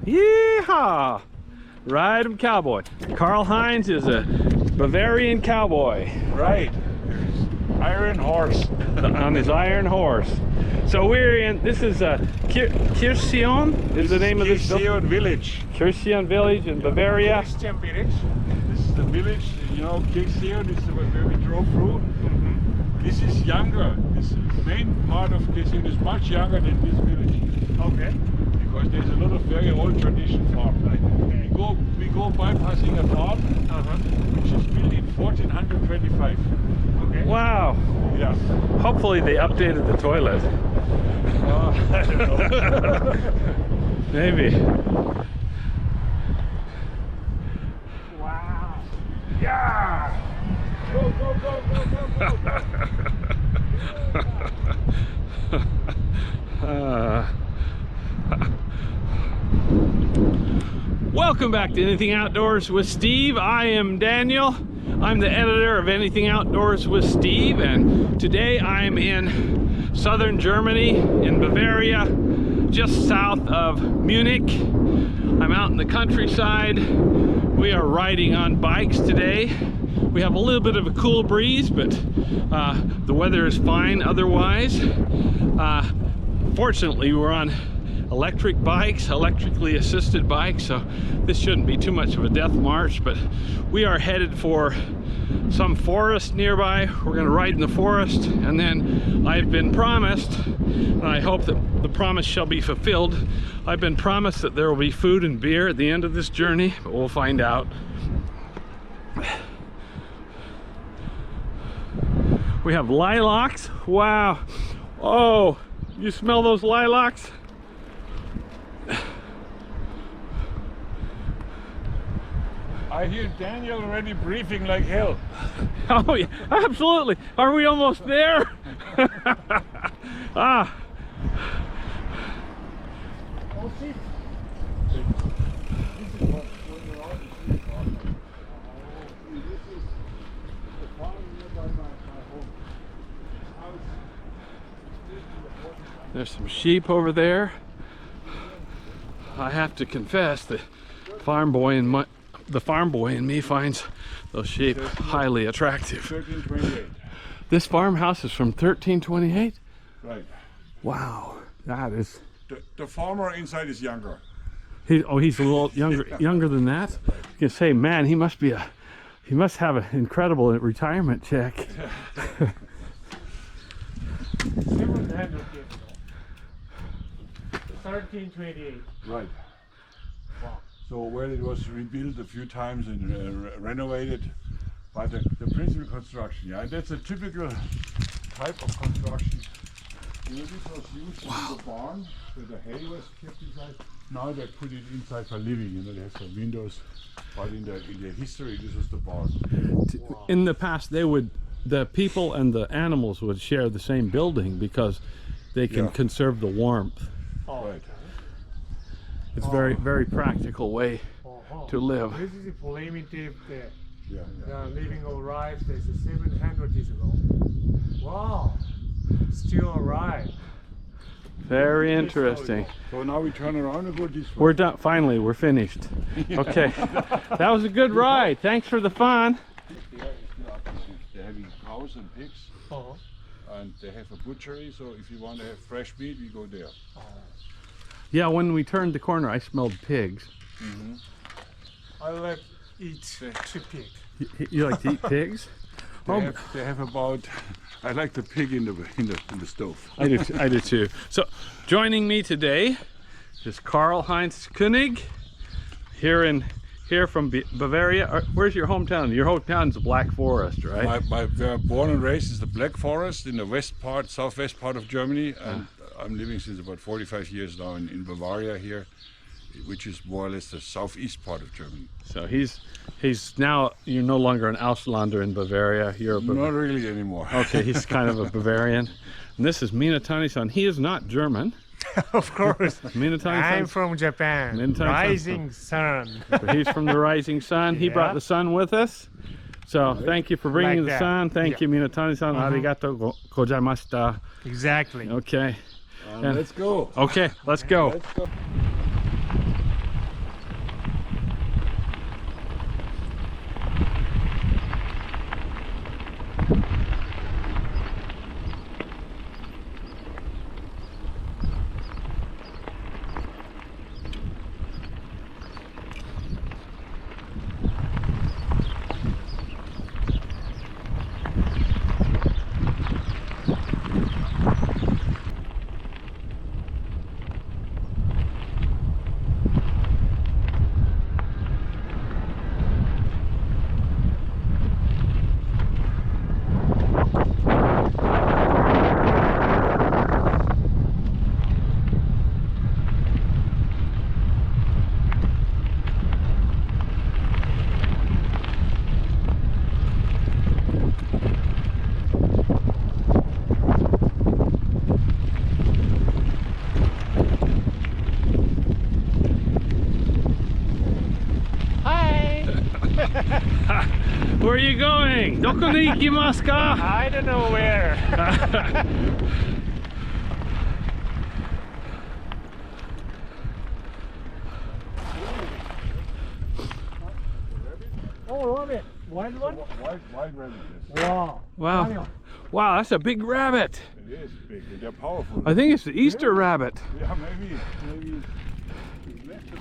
Yeehaw! Ride 'em cowboy. Karl-Heinz is a Bavarian cowboy. Right. Iron horse. On his iron horse. So we're in, this is Kirchseeon is the name of this Kirchseeon village. Kirchseeon village in Bavaria. Kirchseeon village. This is the village, you know, Kirchseeon is where we drove through. This is younger. This main part of Kirchseeon is much younger than this village. Okay. Because there's a lot of very old tradition farm. We go bypassing a farm, which is built in 1425. Okay. Wow. Yeah. Hopefully they updated the toilet. I don't know. Maybe. Wow. Yeah! Go, go, go, go, go, go! Welcome back to Anything Outdoors with Steve. I am Daniel. I'm the editor of Anything Outdoors with Steve, and today I'm in southern Germany, in Bavaria, just south of Munich. I'm out in the countryside. We are riding on bikes today. We have a little bit of a cool breeze, but the weather is fine otherwise. Fortunately, we're on electric bikes, electrically assisted bikes, so this shouldn't be too much of a death march, but we are headed for some forest nearby. We're going to ride in the forest, and then I've been promised, and I hope that the promise shall be fulfilled, I've been promised that there will be food and beer at the end of this journey, but we'll find out. We have lilacs. Wow. Oh, you smell those lilacs? I hear Daniel already breathing like hell. Oh yeah, absolutely. Are we almost there? Ah. Oh, see. There's some sheep over there. I have to confess that the farm boy in me finds those sheep highly attractive. 1328. This farmhouse is from 1328? Right. Wow, that is... The farmer inside is younger. He's a little younger than that? You can say, man, he must have an incredible retirement check. 700 years ago. 1328. Right. Wow. So where it was rebuilt a few times and renovated by the principal construction. Yeah, that's a typical type of construction. You know, this was used in the barn, where the hay was kept inside. Now they put it inside for living. You know, they have some windows, but in the history, this was the barn. Wow. In the past, the people and the animals would share the same building because they can conserve the warmth. Oh, Right. It's very, very practical way to live. This is a primitive Yeah. living alive. There's 700 years ago. Wow, still alive. Very interesting. So now we turn around and go this way. We're done. Finally, we're finished. Okay, that was a good ride. Thanks for the fun. They're having cows and pigs, and they have a butchery. So if you want to have fresh meat, you go there. Yeah, when we turned the corner, I smelled pigs. I like eat pig. You like to eat pigs? They have about. I like the pig in the stove. I do too. So, joining me today is Karl-Heinz König, here from Bavaria. Where's your hometown? Your hometown's the Black Forest, right? My born and raised is the Black Forest in the southwest part of Germany, and I'm living since about 45 years now in Bavaria here, which is more or less the southeast part of Germany. So he's now, you're no longer an Auslander in Bavaria. You're a Not really anymore. Okay, he's kind of a Bavarian. And this is Minatani-san. He is not German. Of course. Minatani-san. I'm from Japan. Rising sun. He's from the Rising Sun. He brought the sun with us. So thank you for bringing the sun. Thank you, Minatani-san. Arigato gozaimashita. Exactly. Okay. Let's go. Okay, let's go. Let's go. Where are you going? Doko ni ikimasu ka? I don't know where. Oh, love it. Wild one? Wild rabbit, yes. Wow. Wow. Daniel. Wow, that's a big rabbit. It is big, and they're powerful. I think it's the Easter rabbit. Yeah, maybe he's left it.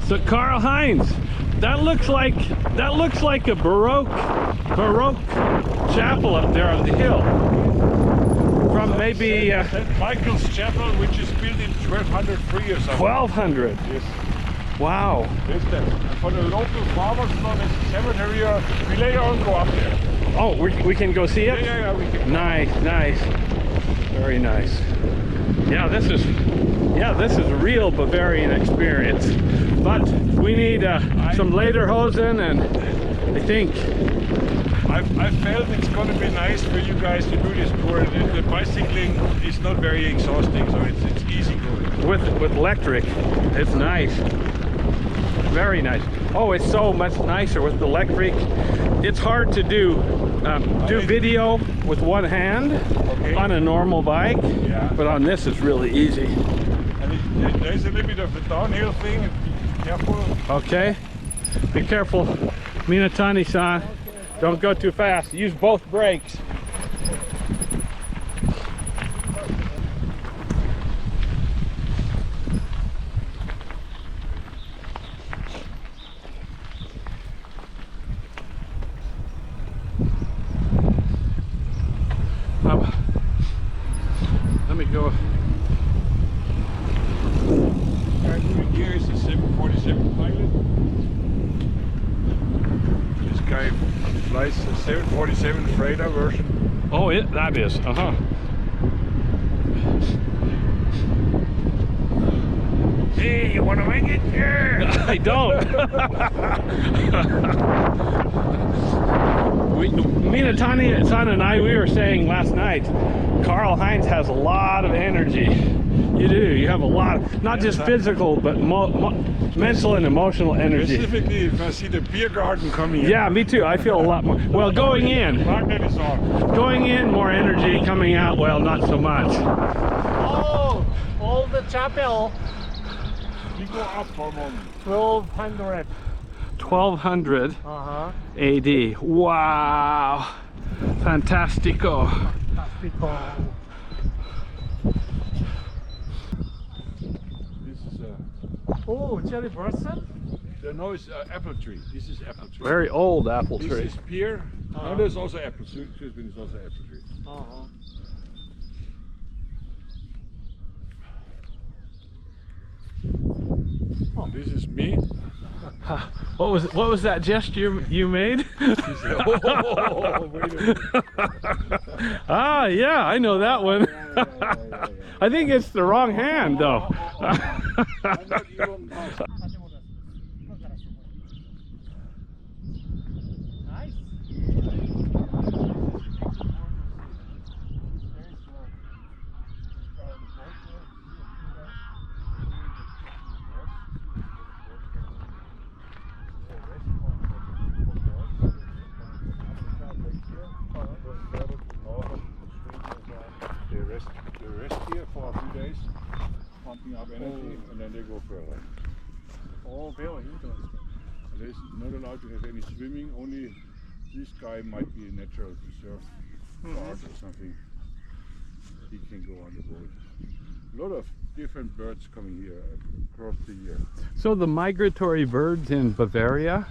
So Karl-Heinz, that looks like a Baroque chapel up there on the hill. From maybe St. Michael's Chapel, which is built in 1203 or something. 1200. Yes. Wow. Yes, that. And for the local farmers, so there's a cemetery. We later on go up there. Oh, we can go see it? Yeah, we can. Nice, nice. Very nice. Yeah, this is a real Bavarian experience. But we need some lederhosen, and I think I felt it's going to be nice for you guys to do this tour. The bicycling is not very exhausting, so it's easy going. with electric, it's nice. Very nice. Oh, it's so much nicer with the electric. It's hard to do video with one hand on a normal bike, but on this it's really easy. And there's a little bit of the downhill thing. Careful. Okay, be careful, Minatani-san. Don't go too fast. Use both brakes. Let me go. Here is the 747 pilot. This guy flies the 747 freighter version. Oh, that is. Hey, you want to make it? Yeah. I don't. Minatani-san and I, we were saying last night, Karl-Heinz has a lot of energy. You do. You have a lot, not just physical, but mental and emotional energy. Specifically, if I see the beer garden coming in. Yeah, me too. I feel a lot more. Well, going in, more energy. Coming out, well, not so much. Oh, all the chapel. We go up for a moment. 1200. 1200 AD. Wow. Fantastico. Fantastico. Oh, cherry blossom? No, it's apple tree. This is apple tree. Very old apple tree. This is pear. No, there's also apple tree. Excuse me, there's also apple tree. Oh. This is me. What was that gesture you made? Oh, wait a minute. Ah, yeah, I know that one. Yeah. I think it's the wrong hand, though. I'm not even They rest here for a few days, pumping up energy, and then they go further. Oh, very interesting. They're not allowed to have any swimming, only this guy might be a natural reserve part or something. He can go on the boat. A lot of different birds coming here across the year. So the migratory birds in Bavaria,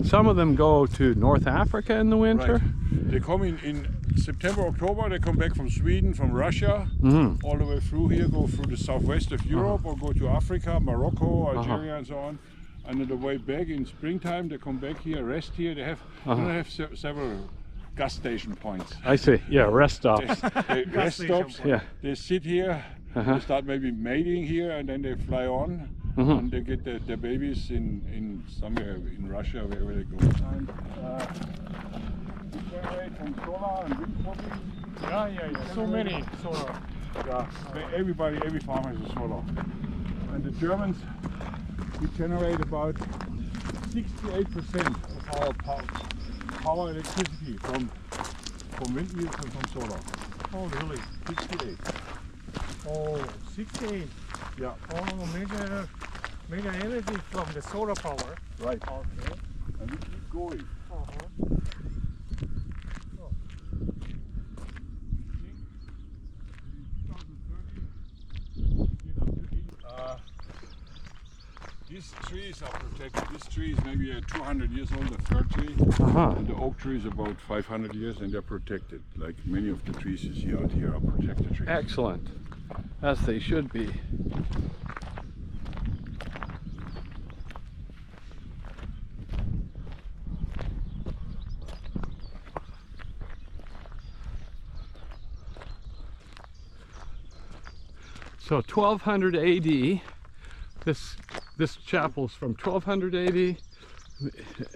some of them go to North Africa in the winter? Right. They come in September, October, they come back from Sweden, from Russia, all the way through here, go through the southwest of Europe or go to Africa, Morocco, Algeria and so on. And on the way back in springtime, they come back here, rest here. They have, several gas station points. I see. Yeah, rest stops. They rest station stops. point. Yeah. They sit here. Uh-huh. They start maybe mating here, and then they fly on, Mhm. and they get the babies in somewhere in Russia, wherever they go. And we generate from solar and wind turbines. Yeah. So many solar. Yeah, every farmer has a solar. And the Germans, we generate about 68% of our power electricity from windmills and from solar. Oh, really? 68. Oh, 68. Yeah, Oh, major energy from the solar power. right. Okay. And we keep going. Uh-huh. These trees are protected. This tree is maybe 200 years old, the fir tree. Uh-huh. And the oak tree is about 500 years, and they're protected. Like many of the trees you see out here are protected trees. Excellent. As they should be. So 1200 AD, this chapel's from 1200 AD.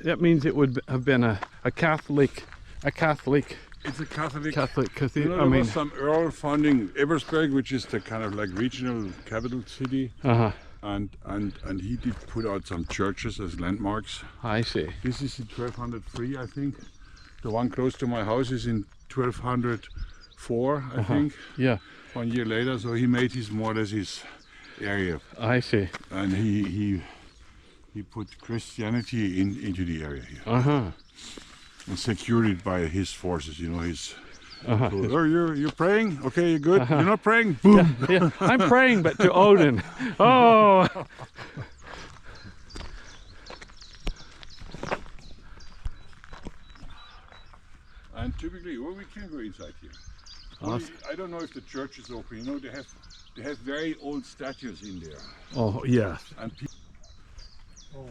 That means it would have been a Catholic It's a Catholic. cathedral. You know, there was some Earl founding Ebersberg, which is the kind of like regional capital city, Uh-huh. and he did put out some churches as landmarks. I see. This is in 1203, I think. The one close to my house is in 1204, I think. Yeah, 1 year later, so he made his more or less his area, I see. and he put Christianity into the area here Uh-huh. and secured it by his forces. You know, his. Uh-huh. So, oh, you're praying? Okay, you're good. You're not praying? Boom. Yeah, I'm praying, but to Odin. Oh, And typically, well, we can go inside here. Only, I don't know if the church is open. You know, they have very old statues in there, oh yes. and Oh.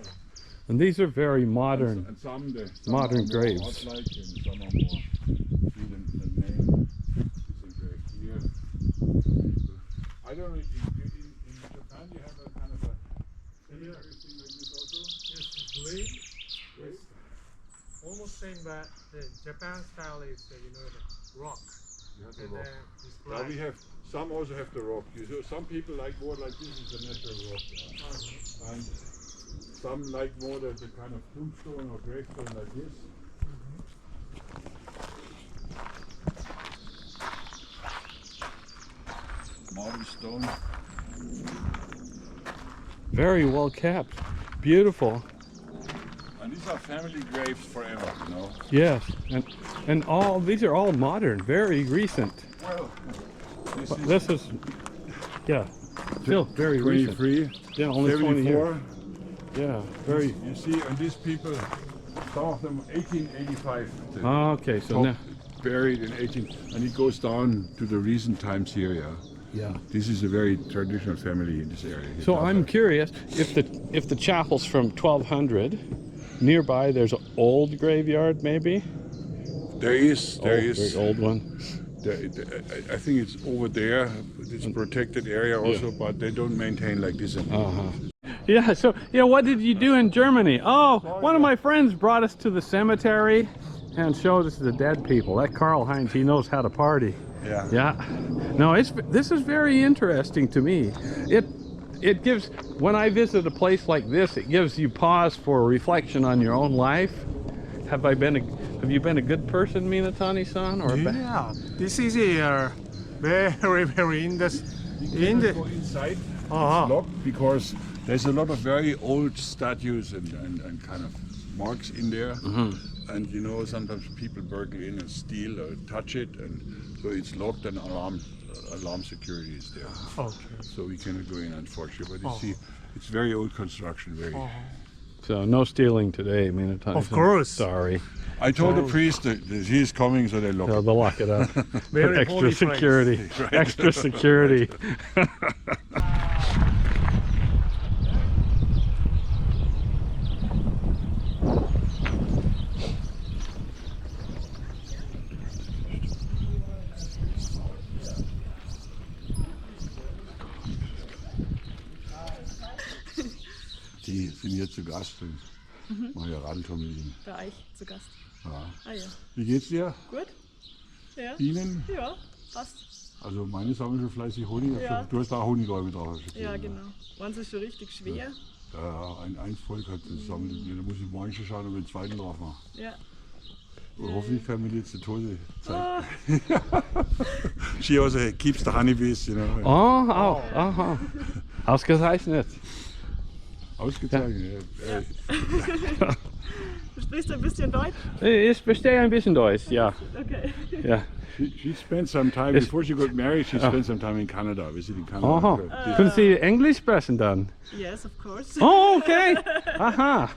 And these are very modern. and some Modern are more graves. godlike and some are more even the name is engraved here. I don't know if in Japan you have a kind of a cemetery thing like this also. It's blade. It's almost same, but the Japan style is the rock. You have the And rock. then it's Now black. we have some also have the rock. Some people like more like this is the natural rock, and some like more the kind of tombstone or gravestone like this. Marble stone. Very well kept. Beautiful. And these are family graves forever, you know. Yes. And all these are all modern, very recent. Well, This is yeah. Still very recent. 23, Yeah, only 20 years. 74. Yeah, very You see, and these people, some of them 1885. the okay, so top now buried in 18, and it goes down to the recent times here, yeah. yeah. This is a very traditional family in this area. So I'm curious if the chapel's from 1200, nearby there's an old graveyard maybe. There is, Very old one. I think it's over there. It's a protected area also, but they don't maintain like this anymore. Yeah, so yeah, what did you do in Germany? Oh, one of my friends brought us to the cemetery and showed us the dead people. That Karl-Heinz, he knows how to party. Yeah. Yeah. No, this is very interesting to me. It gives, when I visit a place like this, it gives you pause for reflection on your own life. Have you been a good person, Minatani-san, or Yeah, this is a very You cannot go inside. Uh-huh. It's locked because there's a lot of very old statues and kind of marks in there. And you know, sometimes people burgle in and steal or touch it, and so it's locked and alarm security is there. Okay. So we cannot go in, unfortunately. But you see, it's very old construction. Very. So no stealing today, Minatani-san. Of course. Sorry. I told the priest that he's coming, so they lock So it. they'll lock it up. Very Extra holy place. security. Extra security. Die sind hier zu Gast und machen ja Radeltour mit ihnen. Bei euch zu Gast. Ja. Ah ja. Wie geht's dir? Gut? Ja. Ihnen? Ja, passt. Also meine sammeln schon fleißig Honig. Ja. Du hast da Honigräume drauf. Ja, genau. Meins ist schon richtig schwer. Ja, ein Volk hat das sammelt. Da muss ich morgen schon schauen, ob ich den zweiten drauf mache. Ja. Und hoffentlich kann mir jetzt die Tose Ah, zeigen. She also keeps the honeybees, you know. Oh, auch. Aha. Ausgezeichnet. Ausgezeichnet. du sprichst ein bisschen Deutsch? Ich verstehe ein bisschen Deutsch, ja. Okay. Ja. She spent some time, before she got married, she spent some time in Canada, visiting Canada. Aha. Können Sie Englisch sprechen dann? Yes, of course. Oh, okay. Aha.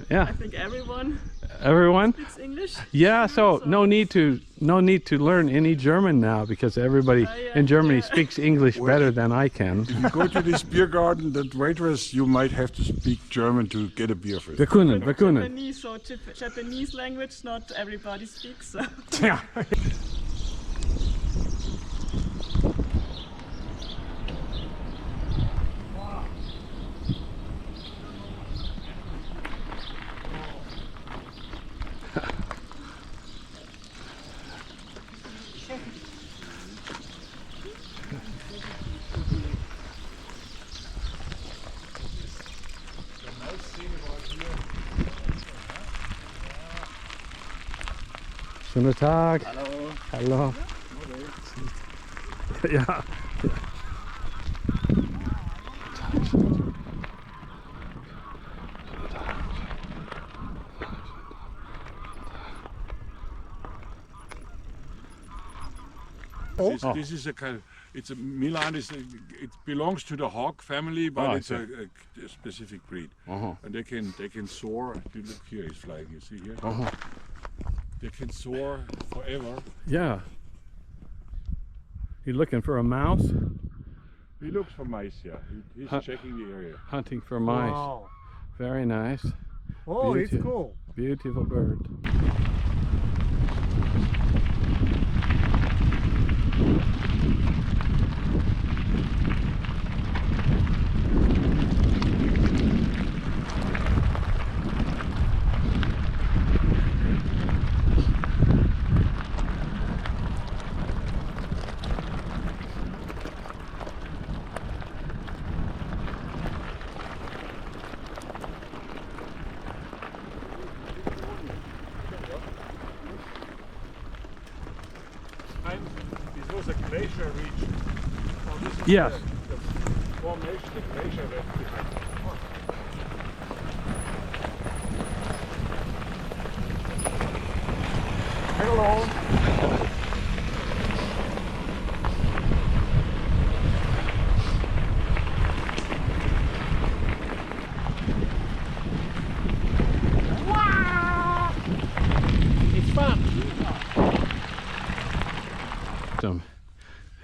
I Yeah. think Everyone? speaks English. Yeah, so no need to learn any German now because everybody yeah, in Germany yeah. speaks English better than I can. If you go to this beer garden, that waitress, you might have to speak German to get a beer first. Wir können. Japanese, so Japanese language, not everybody speaks. So. Ja. Schönen Tag. Hallo. Hallo. Ja. This is a kind of, it's a Milan is it belongs to the hawk family, but Oh, I it's see. a specific breed, Uh-huh. and they can soar. If you look here, he's flying. You see here? Uh-huh. They can soar forever. Yeah. You looking for a mouse? He looks for mice. Yeah, he's Huh. checking the area. Hunting for mice. Wow. Very nice. Oh, it's Beauty. cool. Beautiful bird. This was a glacier region. So this is Yes. the formation, the glacier left behind. Hello. It's fun.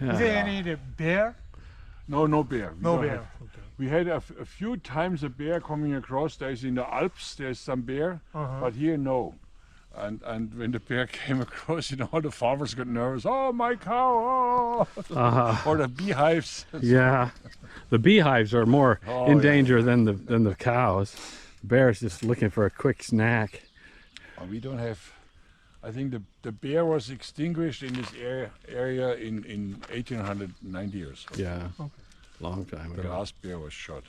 Yeah. Is there any bear? No, no bear. We No don't bear. have- Okay. We had a few times a bear coming across. There's in the Alps, there's some bear, Uh-huh. but here no. And when the bear came across, all the farmers got nervous. Oh, my cow! Oh. Uh-huh. Or the beehives. Yeah. The beehives are more Oh, in yeah. danger than the cows. The bear's just looking for a quick snack. We don't have. I think the bear was extinguished in this area in 1890 or so. Yeah. Long time The ago. last bear was shot.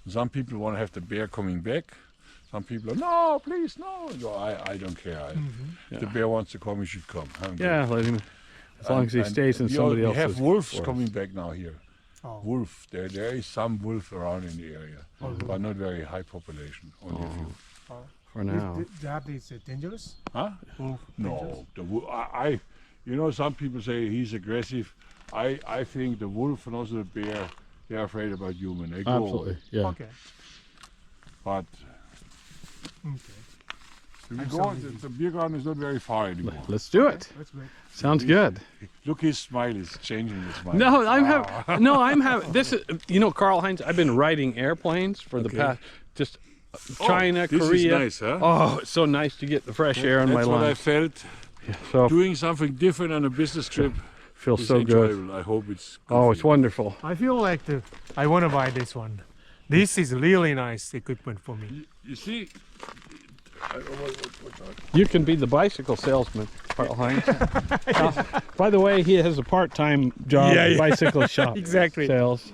Some people want to have the bear coming back. Some people are, no, please, no. No, I don't care. If the bear wants to come, he should come. Yeah, let him, as long as he stays in somebody we else's have wolves forest. coming back now here. Oh. Wolf, there is some wolf around in the area, but not very high population. Only a few. For now. That is dangerous. Huh? Wolf. No, the wolf. Some people say he's aggressive. I think the wolf and also the bear, they're afraid about human. They go, Absolutely. Yeah. Okay. but Okay. we go, the beer garden is not very far anymore. Let's do it. That's great. Sounds good. Look, his smile is changing. His smile. No, I'm having this is Karl-Heinz, I've been riding airplanes for the past just China, this Korea. is nice, huh? Oh, it's so nice to get the fresh air in my That's what I lungs. felt. So Doing something different on a business trip feels is so good. enjoyable. I hope it's. Good Oh, for it's you. wonderful. I feel like I want to buy this one. This is really nice equipment for me. You see, You can be the bicycle salesman, Karl-Heinz. By the way, he has a part-time job, Yeah, yeah. bicycle shop Exactly. sales.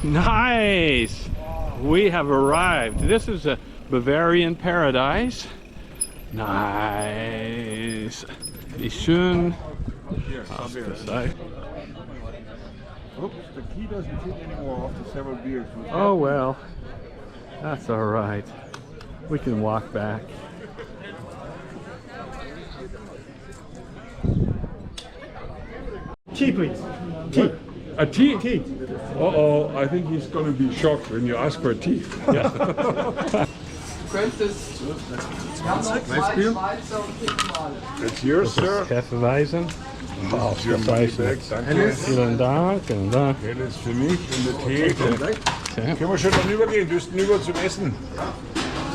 Nice! We have arrived. This is a Bavarian paradise. Nice. Wie schön. Ausgesagt. oops, the key doesn't fit anymore after several beers. Oh well, that's all right. We can walk back. Tea, please. Tea. A tea? Tea. Uh-oh, I think he's going to be shocked when you ask for a tea. That's yours, sir. Hefeweizen. Oh, your money back. Danke. Vielen Dank. Und da. Okay, das ist für mich und der Tee. Können wir schon dann übergehen? Du bist über zum Essen.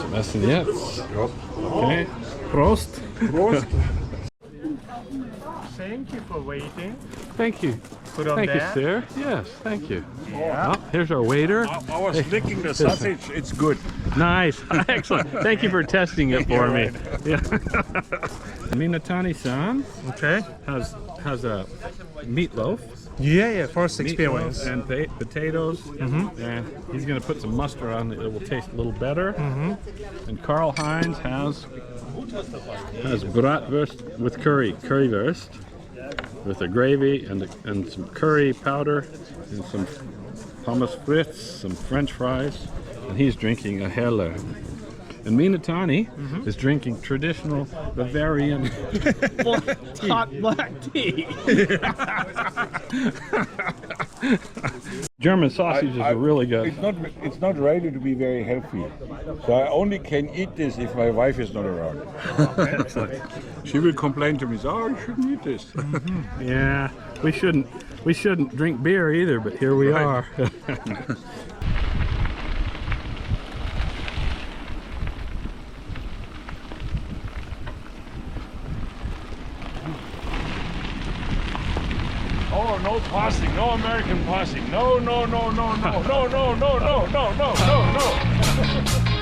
Zum Essen jetzt. Ja. Okay. Prost. Prost. Thank you for waiting. Thank you. Put on Thank you, that. sir. Yes, thank you. Well, here's our waiter. I was licking the sausage. It's good. Nice. Excellent. Thank you for testing it for me. Yeah. Minatani-san Okay. has a meatloaf. Yeah, first experience. And potatoes, and he's going to put some mustard on it. It will taste a little better. And Karl-Heinz has bratwurst with currywurst, with a gravy and some curry powder and some pommes frites, some French fries, and he's drinking a Helle. And Minatani is drinking traditional Bavarian hot black tea. German sausages are really good. It's not ready to be very healthy. So I only can eat this if my wife is not around. She will complain to me, oh, you shouldn't eat this. Yeah, we shouldn't drink beer either, but here we are. Oh, no passing, no American passing. No, no, no, no, no, no, no, no, no, no, no, no, no.